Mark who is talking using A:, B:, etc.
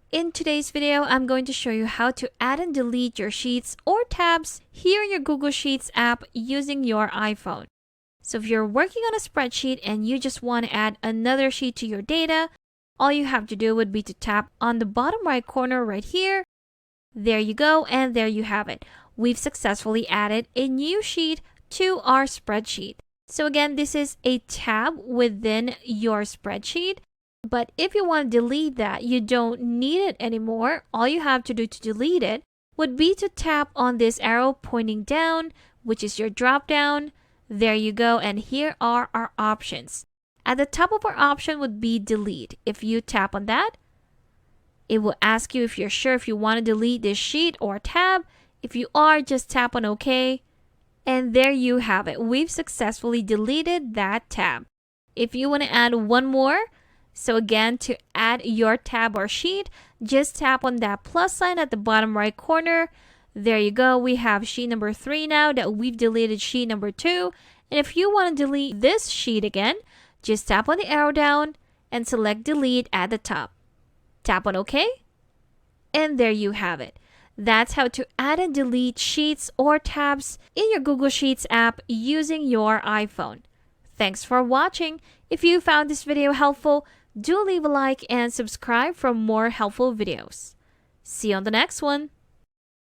A: In today's video, I'm going to show you how to add and delete your sheets or tabs here in your Google Sheets app using your iPhone. So if you're working on a spreadsheet and you just want to add another sheet to your data, all you have to do would be to tap on the bottom right corner right here. There you go, and there you have it. We've successfully added a new sheet to our spreadsheet. So again, this is a tab within your spreadsheet. But if you want to delete that, you don't need it anymore. All you have to do to delete it would be to tap on this arrow pointing down, which is your drop down. There you go, and here are our options. At the top of our option would be delete. If you tap on that, it will ask you if you're sure if you want to delete this sheet or tab. If you are, just tap on OK. And there you have it. We've successfully deleted that tab. If you want to add one more, so again, to add your tab or sheet, just tap on that plus sign at the bottom right corner. There you go. We have sheet number 3 now that we've deleted sheet number 2. And if you want to delete this sheet again, just tap on the arrow down and select delete at the top. Tap on OK. And there you have it. That's how to add and delete sheets or tabs in your Google Sheets app using your iPhone. Thanks for watching. If you found this video helpful, do leave a like and subscribe for more helpful videos. See you on the next one.